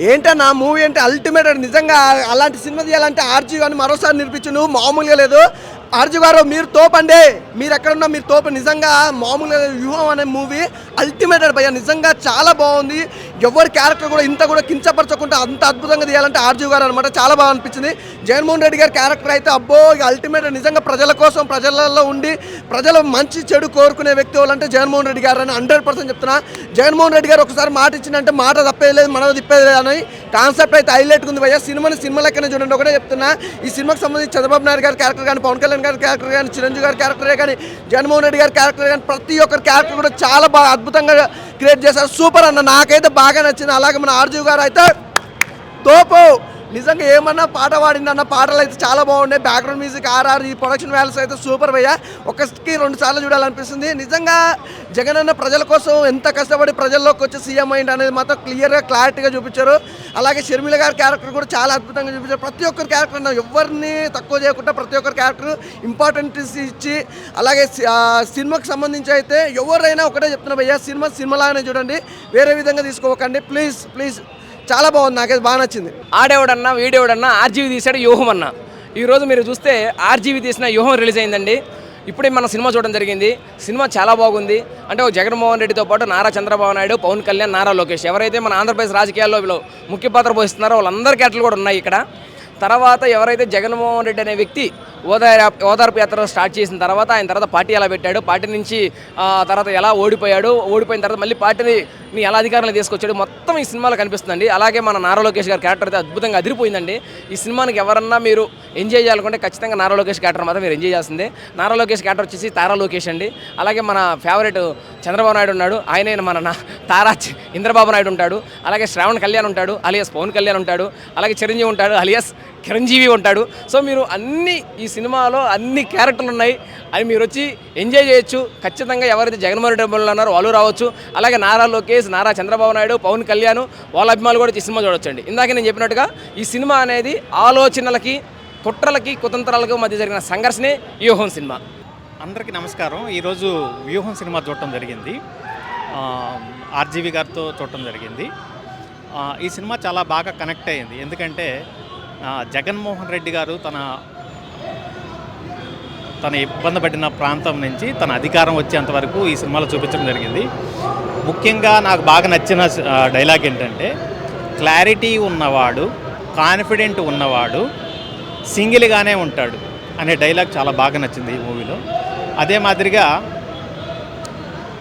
ఏంటన్నా మూవీ అంటే అల్టిమేట్ నిజంగా అలాంటి సినిమా తీయాలంటే ఆర్జీ గారిని మరోసారి నిరూపించు నువ్వు మామూలుగా లేదు. ఆర్జీ గారు మీరు తోపండి, మీరు ఎక్కడున్నా మీరు తోపు. నిజంగా మామూలుగా వ్యూహం అనే మూవీ అల్టిమేటెడ్ భయ్య, నిజంగా చాలా బాగుంది. ఎవరి క్యారెక్టర్ కూడా ఇంత కూడా కించపరచకుండా అంత అద్భుతంగా తీయాలంటే ఆర్జీ గారు అనమాట. చాలా బాగా అనిపించింది. జగన్మోహన్ రెడ్డి గారి క్యారెక్టర్ అయితే అబ్బో అల్టిమేట్. నిజంగా ప్రజల కోసం ప్రజలలో ఉండి ప్రజలు మంచి చెడు కోరుకునే వ్యక్తి వాళ్ళంటే జగన్మోహన్ రెడ్డి గారు అని 100% చెప్తున్నా. జగన్మోహన్ రెడ్డి గారు ఒకసారి మాట ఇచ్చిందంటే మాట తప్పేది లేదు, మనది తిప్పేది లేదు అని కాన్సెప్ట్ అయితే హైలైట్ ఉంది భయ్య. సినిమా లెక్కనే చూడండి. ఒకటే చెప్తున్నా, ఈ సినిమాకి సంబంధించి చంద్రబాబు నాయుడు గారి క్యారెక్టర్ కానీ, పవన్ కళ్యాణ్ గారి క్యారెక్టర్ కానీ, చిరంజీవి గారి క్యారెక్టరే కానీ, జగన్మోహన్ రెడ్డి గారి క్యారెక్టర్ కానీ, ప్రతి ఒక్కరి క్యారెక్టర్ కూడా చాలా బాగా అద్భుతంగా క్రియేట్ చేశారు. సూపర్ అన్న, నాకైతే బాగా నచ్చింది. అలాగే మన ఆర్జీవి గారు అయితే తోపు. నిజంగా ఏమన్నా పాట పాడిందన్న, పాటలు అయితే చాలా బాగున్నాయి. బ్యాక్గ్రౌండ్ మ్యూజిక్ ఆర్ఆర్, ఈ ప్రొడక్షన్ వాల్యూస్ అయితే సూపర్ భయ్య. ఒకటికి 2 సార్లు చూడాలనిపిస్తుంది. నిజంగా జగన్ అన్న ప్రజల కోసం ఎంత కష్టపడి ప్రజల్లోకి వచ్చి సీఎం అయింది అనేది మాత్రం క్లియర్గా క్లారిటీగా చూపించారు. అలాగే షర్మిల గారి క్యారెక్టర్ కూడా చాలా అద్భుతంగా చూపించారు. ప్రతి ఒక్కరి క్యారెక్టర్ ఎవరిని తక్కువ చేయకుండా ప్రతి ఒక్కరి క్యారెక్టర్ ఇంపార్టెన్స్ ఇచ్చి, అలాగే సినిమాకి సంబంధించి అయితే ఎవరైనా ఒకటే చెప్తున్నా భయ్య, సినిమాలాగానే చూడండి, వేరే విధంగా తీసుకోకండి ప్లీజ్. చాలా బాగుంది, నాకైతే బాగా నచ్చింది. ఆడేవాడన్నా వీడేవాడన్నా ఆర్జీవి తీశాడు వ్యూహం అన్న. ఈరోజు మీరు చూస్తే ఆర్జీవి తీసిన వ్యూహం రిలీజ్ అయిందండి. ఇప్పుడే మన సినిమా చూడడం జరిగింది. సినిమా చాలా బాగుంది. అంటే జగన్మోహన్ రెడ్డితో పాటు నారా చంద్రబాబు నాయుడు, పవన్ కళ్యాణ్, నారా లోకేష్ ఎవరైతే మన ఆంధ్రప్రదేశ్ రాజకీయాల్లో ముఖ్య పాత్ర పోషిస్తున్నారో వాళ్ళందరి క్యారెక్టర్లు కూడా ఉన్నాయి ఇక్కడ. తర్వాత ఎవరైతే జగన్మోహన్ రెడ్డి అనే వ్యక్తి ఓదార్పు యాత్ర స్టార్ట్ చేసిన తర్వాత ఆయన తర్వాత పార్టీ ఎలా పెట్టాడు, పార్టీ నుంచి తర్వాత ఎలా ఓడిపోయిన తర్వాత మళ్ళీ పార్టీని ఎలా అధికారంలో తీసుకొచ్చాడు, మొత్తం ఈ సినిమాలో కనిపిస్తుందండి. అలాగే మన నారా లోకేష్ గారి క్యారెక్టర్ అయితే అద్భుతంగా అదిరిపోయిందండి. ఈ సినిమానికి ఎవరన్నా మీరు ఎంజాయ్ చేయాలనుకుంటే ఖచ్చితంగా నారా లోకేష్ క్యారెక్టర్ మాత్రం మీరు ఎంజాయ్ చేస్తుంది. నారా లోకేష్ క్యారెక్టర్ వచ్చేసి తారా లోకేష్ అండి. అలాగే మన ఫేవరెట్ చంద్రబాబు నాయుడు ఉన్నాడు, ఆయనే మన తారా ఇంద్రబాబు నాయుడు ఉంటాడు. అలాగే శ్రావణ్ కళ్యాణ్ ఉంటాడు, అలియాస్ పవన్ కళ్యాణ్ ఉంటాడు. అలాగే చిరంజీవి ఉంటాడు, అలియాస్ చిరంజీవి ఉంటాడు. సో మీరు ఈ సినిమాలో అన్ని క్యారెక్టర్లు ఉన్నాయి, అవి మీరు వచ్చి ఎంజాయ్ చేయొచ్చు. ఖచ్చితంగా ఎవరైతే జగన్మోహన్ రెడ్డి ఉన్నారో వాళ్ళు రావచ్చు. అలాగే నారా లోకేష్, నారా చంద్రబాబు నాయుడు, పవన్ కళ్యాణ్ వాళ్ళ అభిమానులు కూడా ఈ సినిమా చూడొచ్చండి. ఇందాక నేను చెప్పినట్టుగా ఈ సినిమా అనేది ఆలోచనలకి, కుట్రలకి, కుతంత్రాలకు మధ్య జరిగిన సంఘర్షణే వ్యూహం సినిమా. అందరికీ నమస్కారం. ఈరోజు వ్యూహం సినిమా చూడటం జరిగింది. ఆర్జీవి గారితో చూడటం జరిగింది. ఈ సినిమా చాలా బాగా కనెక్ట్ అయ్యింది. ఎందుకంటే జగన్మోహన్ రెడ్డి గారు తన ఇబ్బంది పడిన ప్రాంతం నుంచి తన అధికారం వచ్చేంత వరకు ఈ సినిమాలో చూపించడం జరిగింది. ముఖ్యంగా నాకు బాగా నచ్చిన డైలాగ్ ఏంటంటే, క్లారిటీ ఉన్నవాడు, కాన్ఫిడెంట్ ఉన్నవాడు సింగిల్గానే ఉంటాడు అనే డైలాగ్ చాలా బాగా నచ్చింది ఈ మూవీలో. అదే మాదిరిగా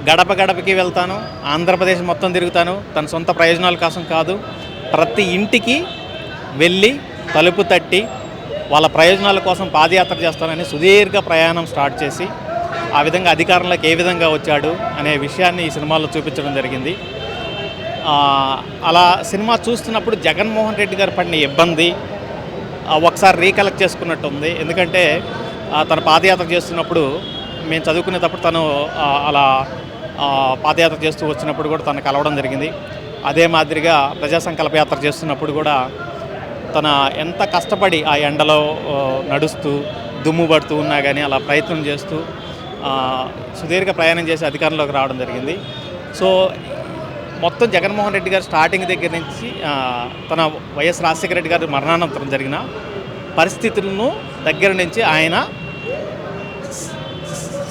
గడప గడపకి వెళ్తాను, ఆంధ్రప్రదేశ్ మొత్తం తిరుగుతాను, తన సొంత ప్రయోజనాల కోసం కాదు, ప్రతి ఇంటికి వెళ్ళి తలుపు తట్టి వాళ్ళ ప్రయోజనాల కోసం పాదయాత్ర చేస్తానని సుదీర్ఘ ప్రయాణం స్టార్ట్ చేసి ఆ విధంగా అధికారంలోకి ఏ విధంగా వచ్చాడు అనే విషయాన్ని ఈ సినిమాలో చూపించడం జరిగింది. అలా సినిమా చూస్తున్నప్పుడు జగన్మోహన్ రెడ్డి గారు పడిన ఇబ్బంది ఒకసారి రీకలెక్ట్ చేసుకున్నట్టు ఉంది. ఎందుకంటే తను పాదయాత్ర చేస్తున్నప్పుడు, మేము చదువుకునేటప్పుడు తను అలా పాదయాత్ర చేస్తూ వచ్చినప్పుడు కూడా తను కలవడం జరిగింది. అదే మాదిరిగా ప్రజా సంకల్ప యాత్ర చేస్తున్నప్పుడు కూడా తన ఎంత కష్టపడి ఆ ఎండలో నడుస్తూ దుమ్ము పడుతూ ఉన్నా కానీ అలా ప్రయత్నం చేస్తూ సుదీర్ఘ ప్రయాణం చేసి అధికారంలోకి రావడం జరిగింది. సో మొత్తం జగన్మోహన్ రెడ్డి గారు స్టార్టింగ్ దగ్గర నుంచి తన వైఎస్ రాజశేఖర రెడ్డి గారి మరణానంతరం జరిగిన పరిస్థితులను దగ్గర నుంచి ఆయన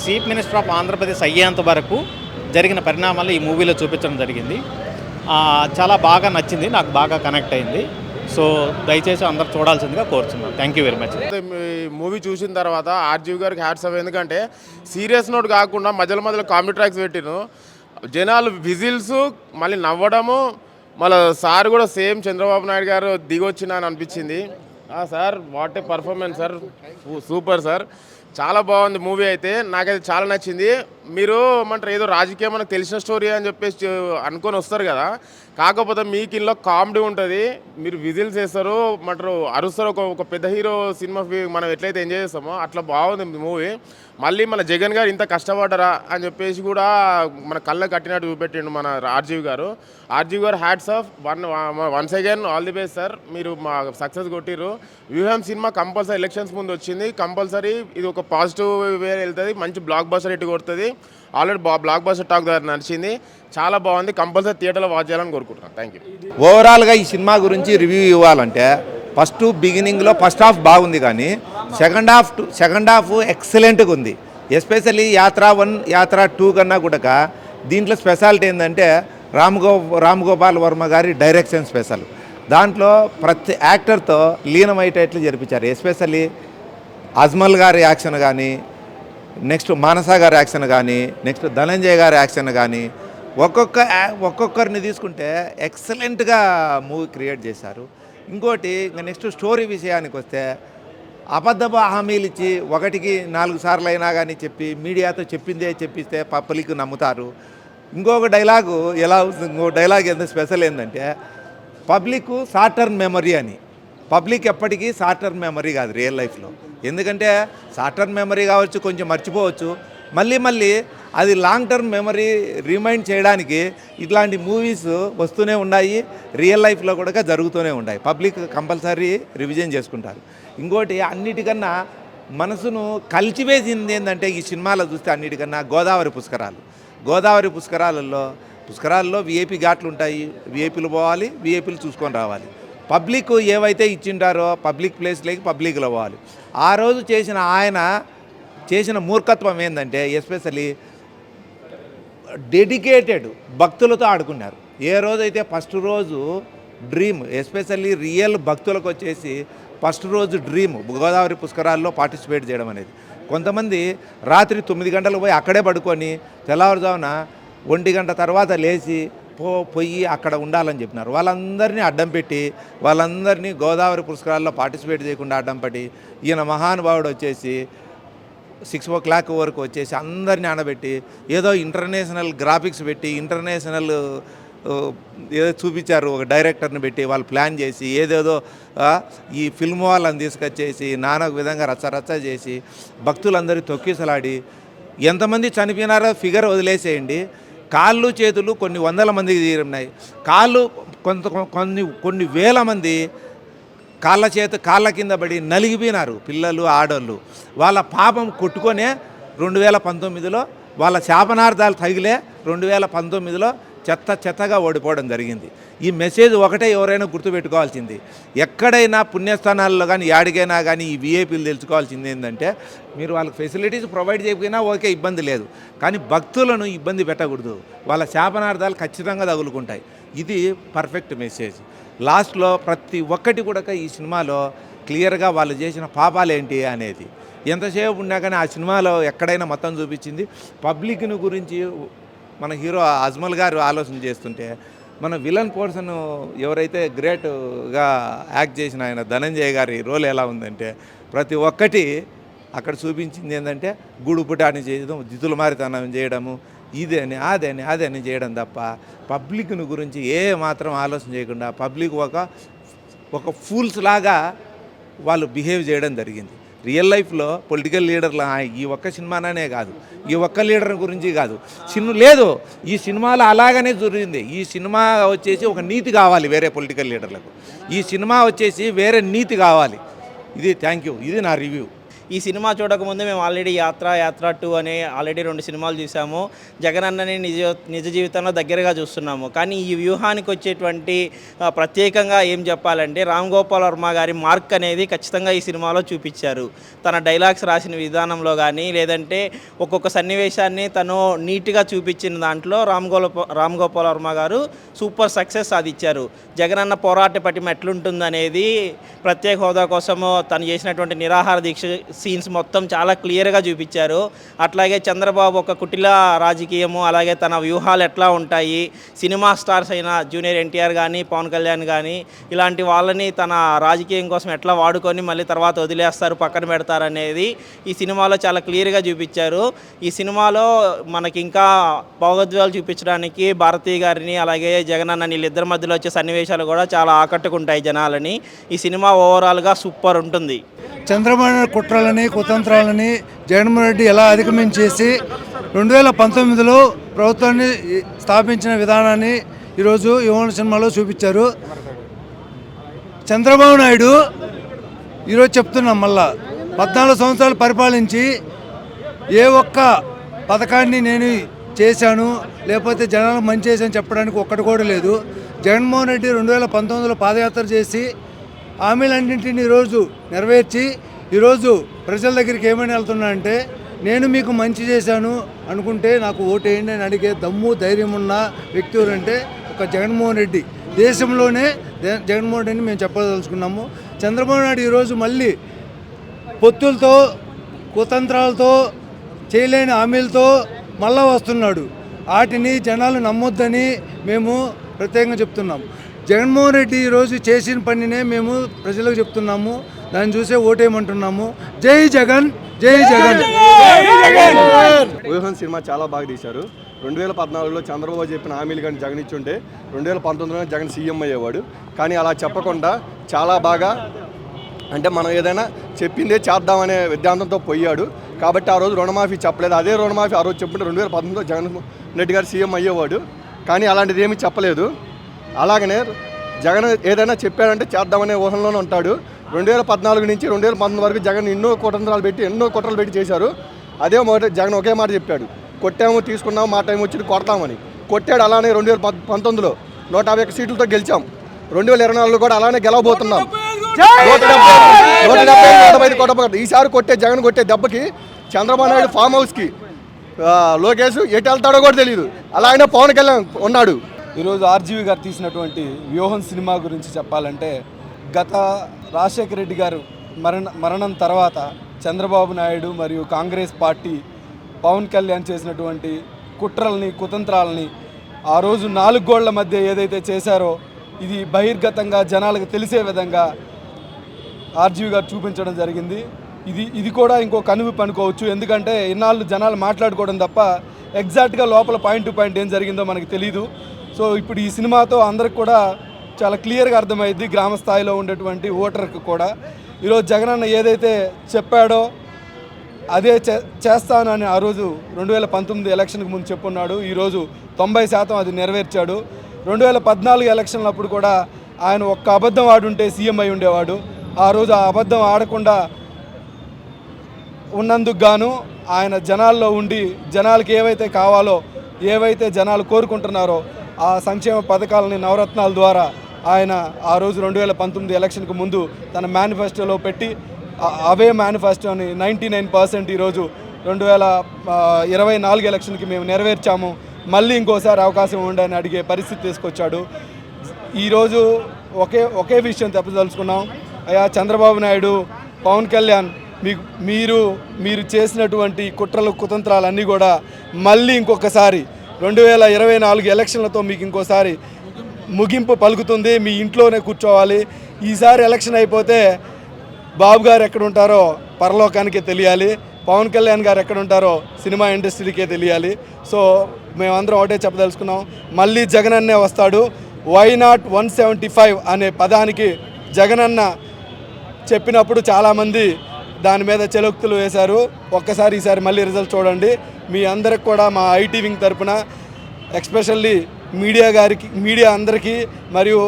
చీఫ్ మినిస్టర్ ఆఫ్ ఆంధ్రప్రదేశ్ అయ్యేంత వరకు జరిగిన పరిణామాలు ఈ మూవీలో చూపించడం జరిగింది. చాలా బాగా నచ్చింది, నాకు బాగా కనెక్ట్ అయింది. సో దయచేసి అందరు చూడాల్సిందిగా కోరుతున్నాను. Thank you very much. Movie చూసిన తర్వాత ఆర్జీవి గారికి హ్యాట్స్ ఆఫ్. ఎందుకంటే సీరియస్ నోట్ కాకుండా మధ్యలో కామెడీ ట్రాక్స్ పెట్టిను. జనాలు విజిల్స్, మళ్ళీ నవ్వడము, మళ్ళీ సార్ కూడా సేమ్ చంద్రబాబు నాయుడు గారు దిగొచ్చిన అని అనిపించింది. Sir what a performance sir, super sir, చాలా బాగుంది మూవీ. అయితే నాకైతే చాలా నచ్చింది. మీరు ఏమంటారు, ఏదో రాజకీయం మనకు తెలిసిన స్టోరీ అని చెప్పేసి అనుకొని వస్తారు కదా, కాకపోతే మీకు ఇంట్లో కామెడీ ఉంటుంది, మీరు విజిల్స్ వేస్తారు, మంటారు అరుస్తారు. ఒక పెద్ద హీరో సినిమా మనం ఎట్లయితే ఎంజాయ్ చేస్తామో అట్లా బాగుంది మూవీ. మళ్ళీ మన జగన్ గారు ఇంత కష్టపడ్డరా అని చెప్పేసి కూడా మన కళ్ళ కట్టినట్టు చూపెట్టిండు మన ఆర్జీవి గారు. Hats off. Once again all the best sir, మీరు మా సక్సెస్ కొట్టిర్రు. వ్యూహం సినిమా కంపల్సరీ ఎలక్షన్స్ ముందు వచ్చింది, కంపల్సరీ ఇది ఒక పాజిటివ్ వే వెళ్తుంది, మంచి బ్లాక్ బస్టర్ హిట్ కొడుతుంది. ఆల్రెడీ బ్లాక్ బస్టర్ టాక్ దగ్గర నడిచింది, చాలా బాగుంది. కంపల్సరీ థియేటర్లో వాచ్ చేయాలని కోరుకుంటున్నాను. Thank you. ఓవరాల్గా ఈ సినిమా గురించి రివ్యూ ఇవ్వాలంటే బిగినింగ్లో ఫస్ట్ హాఫ్ బాగుంది, కానీ సెకండ్ హాఫ్ ఎక్సలెంట్గా ఉంది. ఎస్పెషల్లీ యాత్ర 1 యాత్ర 2 కన్నా కూడా దీంట్లో స్పెషాలిటీ ఏంటంటే రామ్ గోపాల్ వర్మ గారి డైరెక్షన్ స్పెషల్. దాంట్లో ప్రతి యాక్టర్తో లీనమయ్యేటట్లు జరిపించారు. ఎస్పెషల్లీ అజ్మల్ గారి యాక్షన్ కానీ, నెక్స్ట్ మానస గారి యాక్షన్ కానీ, నెక్స్ట్ ధనంజయ్ గారి యాక్షన్ కానీ, ఒక్కొక్కరిని తీసుకుంటే ఎక్సలెంట్గా మూవీ క్రియేట్ చేశారు. ఇంకోటి ఇంకా నెక్స్ట్ స్టోరీ విషయానికి వస్తే అబద్ధపు హామీలు ఇచ్చి 1కి 4 సార్లు అయినా కానీ చెప్పి మీడియాతో చెప్పిందే చెప్పిస్తే పబ్లిక్ నమ్ముతారు. ఇంకొక డైలాగు ఇంకో డైలాగ్ ఎంత స్పెషల్ ఏంటంటే పబ్లిక్ షార్ట్ టర్మ్ మెమరీ అని. పబ్లిక్ ఎప్పటికీ షార్ట్ టర్మ్ మెమరీ కాదు రియల్ లైఫ్లో. ఎందుకంటే షార్ట్ టర్మ్ మెమరీ కావచ్చు, కొంచెం మర్చిపోవచ్చు, మళ్ళీ అది లాంగ్ టర్మ్ మెమరీ రిమైండ్ చేయడానికి ఇట్లాంటి మూవీస్ వస్తూనే ఉన్నాయి. రియల్ లైఫ్లో కూడా జరుగుతూనే ఉన్నాయి. పబ్లిక్ కంపల్సరీ రివిజన్ చేసుకుంటారు. ఇంకోటి అన్నిటికన్నా మనసును కలిచివేసింది ఏంటంటే ఈ సినిమాలో చూస్తే అన్నిటికన్నా గోదావరి పుష్కరాలలో విఐపి ఘాట్లు ఉంటాయి. విఐపీలు పోవాలి, విఐపీలు చూసుకొని రావాలి. పబ్లిక్ ఏవైతే ఇచ్చింటారో పబ్లిక్ ప్లేస్లోకి పబ్లిక్లో పోవాలి. ఆ రోజు చేసిన మూర్ఖత్వం ఏంటంటే ఎస్పెషల్లీ డెడికేటెడ్ భక్తులతో ఆడుకున్నారు. ఏ రోజైతే ఫస్ట్ రోజు డ్రీమ్, ఎస్పెషల్లీ రియల్ భక్తులకు వచ్చేసి ఫస్ట్ రోజు డ్రీమ్ గోదావరి పుష్కరాల్లో పార్టిసిపేట్ చేయడం అనేది. కొంతమంది రాత్రి 9 గంటలకు పోయి అక్కడే పడుకొని తెల్లవారుజామున 1 గంట తర్వాత లేచి పోయి అక్కడ ఉండాలని చెప్పినారు. వాళ్ళందరినీ అడ్డం పెట్టి వాళ్ళందరినీ గోదావరి పుష్కరాల్లో పార్టిసిపేట్ చేయకుండా అడ్డం పట్టి ఈయన మహానుభావుడు వచ్చేసి 6 o'clock వరకు వచ్చేసి అందరినీ ఆనబెట్టి ఏదో ఇంటర్నేషనల్ గ్రాఫిక్స్ పెట్టి ఇంటర్నేషనల్ ఏదో చూపించారు. ఒక డైరెక్టర్ని పెట్టి వాళ్ళు ప్లాన్ చేసి ఏదేదో ఈ ఫిల్మ్ వాళ్ళని తీసుకొచ్చేసి నానా విధంగా రచ్చ చేసి భక్తులందరూ తొక్కిసలాడి ఎంతమంది చనిపోయినారో ఫిగర్ వదిలేసేయండి. కాళ్ళు చేతులు కొన్ని వందల మందికి తీరున్నాయి. కాళ్ళు కొన్ని వేల మంది కాళ్ళ కింద పడి నలిగిపోయినారు. పిల్లలు, ఆడోళ్ళు. వాళ్ళ పాపం కొట్టుకొనే 2019లో వాళ్ళ శాపనార్థాలు తగిలే 2019లో చెత్తగా ఓడిపోవడం జరిగింది. ఈ మెసేజ్ ఒకటే ఎవరైనా గుర్తుపెట్టుకోవాల్సింది. ఎక్కడైనా పుణ్యస్థానాల్లో కానీ యాడికైనా కానీ ఈ విఐపీలు తెలుసుకోవాల్సింది ఏంటంటే మీరు వాళ్ళకి ఫెసిలిటీస్ ప్రొవైడ్ చేయకపోయినా ఓకే, ఇబ్బంది లేదు, కానీ భక్తులను ఇబ్బంది పెట్టకూడదు. వాళ్ళ శాపనార్థాలు ఖచ్చితంగా తగులుకుంటాయి. ఇది పర్ఫెక్ట్ మెసేజ్. లాస్ట్లో ప్రతి ఒక్కటి కూడా ఈ సినిమాలో క్లియర్గా వాళ్ళు చేసిన పాపాలు ఏంటి అనేది ఎంతసేపు ఉన్నా కానీ ఆ సినిమాలో ఎక్కడైనా మొత్తం చూపించింది. పబ్లిక్ను గురించి మన హీరో అజ్మల్ గారు ఆలోచన చేస్తుంటే మన విలన్ పర్సన్ ఎవరైతే గ్రేట్గా యాక్ట్ చేసిన ఆయన ధనంజయ్ గారి రోల్ ఎలా ఉందంటే ప్రతి ఒక్కటి అక్కడ చూపించింది ఏంటంటే గూడుపుటాన్ని చేయడం, దితులు మారితనం చేయడము, ఇదని అదని చేయడం తప్ప పబ్లిక్ను గురించి ఏ మాత్రం ఆలోచన చేయకుండా పబ్లిక్ ఒక ఫూల్స్ లాగా వాళ్ళు బిహేవ్ చేయడం జరిగింది. రియల్ లైఫ్లో పొలిటికల్ లీడర్లు ఈ ఒక్క సినిమానే కాదు, ఈ ఒక్క లీడర్ గురించి కాదు, లేదు, ఈ సినిమాలో అలాగనే జరిగింది. ఈ సినిమా వచ్చేసి ఒక నీతి కావాలి వేరే పొలిటికల్ లీడర్లకు. ఈ సినిమా వచ్చేసి వేరే నీతి కావాలి. ఇది థ్యాంక్ యూ. ఇది నా రివ్యూ. ఈ సినిమా చూడకముందు మేము ఆల్రెడీ యాత్ర 2 అనే ఆల్రెడీ 2 సినిమాలు చూసాము. జగన్ అన్నని నిజ జీవితంలో దగ్గరగా చూస్తున్నాము. కానీ ఈ వ్యూహానికి వచ్చేటువంటి ప్రత్యేకంగా ఏం చెప్పాలంటే రామ్ గోపాల్ వర్మ గారి మార్క్ అనేది ఖచ్చితంగా ఈ సినిమాలో చూపించారు. తన డైలాగ్స్ రాసిన విధానంలో కానీ లేదంటే ఒక్కొక్క సన్నివేశాన్ని తను నీట్గా చూపించిన దాంట్లో రామ్ గోపాల్ వర్మ గారు సూపర్ సక్సెస్ సాధించారు. జగన్ అన్న పోరాట పటిమ ఎట్లుంటుందనేది ప్రత్యేక హోదా కోసము తను చేసినటువంటి నిరాహార దీక్ష సీన్స్ మొత్తం చాలా క్లియర్గా చూపించారు. అట్లాగే చంద్రబాబు ఒక కుటిల రాజకీయము, అలాగే తన వ్యూహాలు ఎట్లా ఉంటాయి, సినిమా స్టార్స్ అయిన జూనియర్ ఎన్టీఆర్ కానీ పవన్ కళ్యాణ్ కానీ ఇలాంటి వాళ్ళని తన రాజకీయం కోసం ఎట్లా వాడుకొని మళ్ళీ తర్వాత వదిలేస్తారు, పక్కన పెడతారనేది ఈ సినిమాలో చాలా క్లియర్గా చూపించారు. ఈ సినిమాలో మనకి ఇంకా భావోద్వేగాలు చూపించడానికి భారతీ గారిని అలాగే జగనన్న వీళ్ళిద్దరి మధ్యలో వచ్చే సన్నివేశాలు కూడా చాలా ఆకట్టుకుంటాయి జనాలని. ఈ సినిమా ఓవరాల్గా సూపర్ ఉంటుంది. చంద్రబాబు కుట్రలని కుతంత్రాలని జగన్మోహన్ రెడ్డి ఎలా అధిగమించేసి 2019లో ప్రభుత్వాన్ని స్థాపించిన విధానాన్ని ఈరోజు యువన సినిమాలో చూపించారు. చంద్రబాబు నాయుడు ఈరోజు చెప్తున్నాం మళ్ళా 14 సంవత్సరాలు పరిపాలించి ఏ ఒక్క పథకాన్ని నేను చేశాను, లేకపోతే జనాలకు మంచి చేశాను చెప్పడానికి ఒక్కటి కూడా లేదు. జగన్మోహన్ రెడ్డి 2019లో పాదయాత్ర చేసి హామీలన్నింటినీ ఈరోజు నెరవేర్చి ఈరోజు ప్రజల దగ్గరికి ఏమని వెళ్తున్నా అంటే, నేను మీకు మంచి చేశాను అనుకుంటే నాకు ఓటేయండి అని అడిగే దమ్ము ధైర్యం ఉన్న వ్యక్తి ఎవరంటే ఒక జగన్మోహన్ రెడ్డి. దేశంలోనే జగన్మోహన్ రెడ్డిని మేము చెప్పదలుచుకున్నాము. చంద్రబాబు నాయుడు ఈరోజు మళ్ళీ పొత్తులతో కుతంత్రాలతో చేయలేని హామీలతో మళ్ళా వస్తున్నాడు. వాటిని జనాలు నమ్మొద్దని మేము ప్రత్యేకంగా చెప్తున్నాము. జగన్మోహన్ రెడ్డి ఈరోజు చేసిన పనినే మేము ప్రజలకు చెప్తున్నాము, దాన్ని చూసే ఓటేయమంటున్నాము. జై జగన్, జై జగన్. వ్యూహం సినిమా చాలా బాగా తీశారు. 2014లో చంద్రబాబు చెప్పిన హామీలు కానీ జగన్ ఇచ్చుంటే 2019లో జగన్ సీఎం అయ్యేవాడు. కానీ అలా చెప్పకుండా చాలా బాగా, అంటే మనం ఏదైనా చెప్పిందే చేద్దామనే విద్యాంతంతో పోయాడు. కాబట్టి ఆ రోజు రుణమాఫీ చెప్పలేదు. అదే రుణమాఫీ ఆ రోజు చెప్పుంటే 2019లో జగన్మోహన్ రెడ్డి గారు సీఎం అయ్యేవాడు. కానీ అలాంటిది ఏమీ చెప్పలేదు. అలాగనే జగన్ ఏదైనా చెప్పాడంటే చేద్దామనే ఊహంలోనే ఉంటాడు. 2014 నుంచి 2019 వరకు జగన్ ఎన్నో కుట్రలు పెట్టి చేశారు. అదే జగన్ ఒకే మాట చెప్పాడు, కొట్టాము తీసుకున్నాము, మా టైం వచ్చి కొడతామని కొట్టాడు. అలానే 2019లో 151 సీట్లతో గెలిచాం. 2024లో కూడా అలానే గెలవబోతున్నాం. 175 కొట్టబోతుంది. ఈసారి జగన్ కొట్టే దెబ్బకి చంద్రబాబు నాయుడు ఫామ్ హౌస్కి లోకేష్ ఎటు వెళ్తాడో కూడా తెలియదు. అలాగే పవన్ కళ్యాణ్ ఉన్నాడు. ఈరోజు ఆర్జీవి గారు తీసినటువంటి వ్యూహం సినిమా గురించి చెప్పాలంటే, గత రాజశేఖర రెడ్డి గారు మరణం తర్వాత చంద్రబాబు నాయుడు మరియు కాంగ్రెస్ పార్టీ పవన్ కళ్యాణ్ చేసినటువంటి కుట్రల్ని కుతంత్రాలని ఆ రోజు 4 గోళ్ల మధ్య ఏదైతే చేశారో ఇది బహిర్గతంగా జనాలకు తెలిసే విధంగా ఆర్జీవి గారు చూపించడం జరిగింది. ఇది కూడా ఇంకో కనువిప్పు అనుకోవచ్చు. ఎందుకంటే ఇన్నాళ్ళు జనాలు మాట్లాడుకోవడం తప్ప ఎగ్జాక్ట్గా లోపల పాయింట్ టు పాయింట్ ఏం జరిగిందో మనకు తెలీదు. సో ఇప్పుడు ఈ సినిమాతో అందరికి కూడా చాలా క్లియర్గా అర్థమైంది, గ్రామ స్థాయిలో ఉండేటువంటి ఓటర్కి కూడా. ఈరోజు జగనన్న ఏదైతే చెప్పాడో అదే చేస్తానని ఆ రోజు 2019 ఎలక్షన్కి ముందు చెప్పున్నాడు. ఈరోజు 90% అది నెరవేర్చాడు. 2014 ఎలక్షన్లప్పుడు కూడా ఆయన ఒక్క అబద్ధం ఆడుంటే సీఎం అయి ఉండేవాడు. ఆ రోజు ఆ అబద్ధం ఆడకుండా ఉన్నందుకు గాను ఆయన జనాల్లో ఉండి జనాలకి ఏవైతే కావాలో, ఏవైతే జనాలు కోరుకుంటున్నారో ఆ సంక్షేమ పథకాలని నవరత్నాల ద్వారా ఆయన ఆ రోజు 2019 ఎలక్షన్కి ముందు తన మేనిఫెస్టోలో పెట్టి అవే మేనిఫెస్టోని 99% ఈరోజు 2024 ఎలక్షన్కి మేము నెరవేర్చాము, మళ్ళీ ఇంకోసారి అవకాశం ఉండని అడిగే పరిస్థితి తీసుకొచ్చాడు. ఈరోజు ఒకే విషయం చెప్పదలుచుకున్నాం. అయ్యా చంద్రబాబు నాయుడు, పవన్ కళ్యాణ్, మీరు చేసినటువంటి కుట్రలు కుతంత్రాలన్నీ కూడా మళ్ళీ ఇంకొకసారి 2024 ఎలక్షన్లతో మీకు ఇంకోసారి ముగింపు పలుకుతుంది. మీ ఇంట్లోనే కూర్చోవాలి. ఈసారి ఎలక్షన్ అయిపోతే బాబు గారు ఎక్కడ ఉంటారో పరలోకానికే తెలియాలి, పవన్ కళ్యాణ్ గారు ఎక్కడ ఉంటారో సినిమా ఇండస్ట్రీకే తెలియాలి. సో మేమందరం ఒకటే చెప్పదలుచుకున్నాం, మళ్ళీ జగనన్నే వస్తాడు. వై నాట్ 175 అనే పదానికి జగనన్న చెప్పినప్పుడు చాలామంది దాని మీద చెలోక్తులు వేశారు. ఒక్కసారి ఈసారి మళ్ళీ రిజల్ట్ చూడండి. మీ అందరికి కూడా మా ఐటీ వింగ్ తరపున ఎస్పెషల్లీ మీడియా అందరికీ మరియు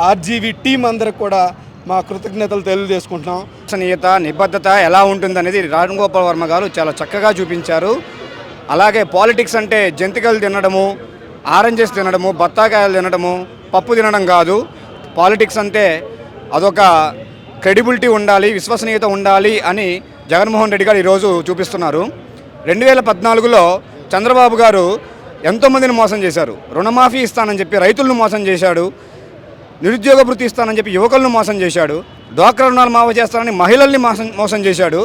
ఆర్జీవి టీం అందరికి కూడా మా కృతజ్ఞతలు తెలియజేసుకుంటున్నాం. విశ్వసనీయత, నిబద్ధత ఎలా ఉంటుందనేది రాజగోపాల్ వర్మ గారు చాలా చక్కగా చూపించారు. అలాగే పాలిటిక్స్ అంటే జంతికలు తినడము, ఆరెంజెస్ తినడము, బత్తాకాయలు తినడము, పప్పు తినడం కాదు. పాలిటిక్స్ అంటే అదొక క్రెడిబిలిటీ ఉండాలి, విశ్వసనీయత ఉండాలి అని జగన్మోహన్ రెడ్డి గారు ఈరోజు చూపిస్తున్నారు. 2014లో చంద్రబాబు గారు ఎంతోమందిని మోసం చేశారు. రుణమాఫీ ఇస్తానని చెప్పి రైతులను మోసం చేశాడు, నిరుద్యోగ భృతి ఇస్తానని చెప్పి యువకులను మోసం చేశాడు, డ్వాక్రా రుణాలు మాఫీ చేస్తానని మహిళల్ని మోసం చేశాడు.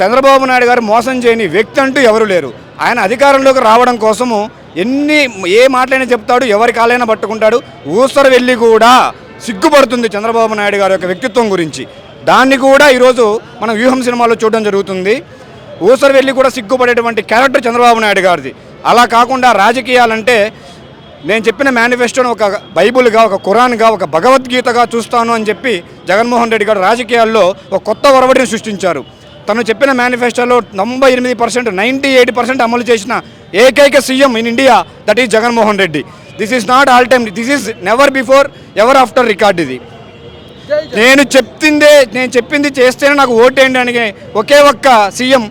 చంద్రబాబు నాయుడు గారు మోసం చేయని వ్యక్తి అంటూ ఎవరు లేరు. ఆయన అధికారంలోకి రావడం కోసము ఏ మాటలైనా చెప్తాడు, ఎవరి కాలైనా పట్టుకుంటాడు. ఊసర వెళ్ళి కూడా సిగ్గుపడుతుంది చంద్రబాబు నాయుడు గారి యొక్క వ్యక్తిత్వం గురించి. దాన్ని కూడా ఈరోజు మనం వ్యూహం సినిమాలో చూడడం జరుగుతుంది. ఊసర వెళ్ళి కూడా సిగ్గుపడేటువంటి క్యారెక్టర్ చంద్రబాబు నాయుడు గారిది. అలా కాకుండా రాజకీయాలంటే నేను చెప్పిన మేనిఫెస్టోను ఒక బైబుల్గా, ఒక ఖురాన్గా, ఒక భగవద్గీతగా చూస్తాను అని చెప్పి జగన్మోహన్ రెడ్డి గారు రాజకీయాల్లో ఒక కొత్త ఒరవడిని సృష్టించారు. తను చెప్పిన మేనిఫెస్టోలో 98%, 98% అమలు చేసిన ఏకైక CM in India, that is Jaganmohan Reddy. This is not all time, this is never before ever after record. ఇది నేను చెప్పింది చేస్తేనే నాకు ఓటేయండి అని ఒకే ఒక్క సీఎం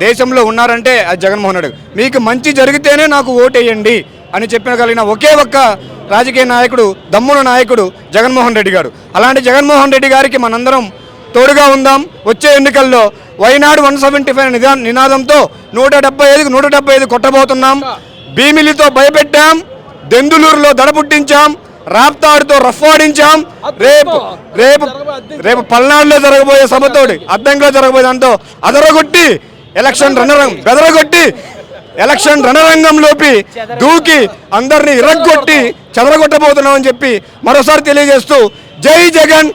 దేశంలో ఉన్నారంటే అది జగన్మోహన్ రెడ్డి. మీకు మంచి జరిగితేనే నాకు ఓటేయండి అని చెప్పగలిగిన ఒకే ఒక్క రాజకీయ నాయకుడు, దమ్ముల నాయకుడు జగన్మోహన్ రెడ్డి గారు. అలాంటి జగన్మోహన్ రెడ్డి గారికి మనందరం తోడుగా ఉందాం. వచ్చే ఎన్నికల్లో వైనాడు 175 నినాదంతో 175కి 175 కొట్టబోతున్నాం. భీమిలితో భయపెట్టాం, దెందులూరులో దడ పుట్టించాం, రాప్తాడుతో రఫ్ఫాడించాం. రేపు పల్నాడులో జరగబోయే సభతోటి అద్దంగా జరగబోయే దాంతో అదరగొట్టి ఎలక్షన్ రణరంగంలోకి దూకి అందరినీ ఇరగ్గొట్టి చెదరగొట్టబోతున్నామని చెప్పి మరోసారి తెలియజేస్తూ జై జగన్.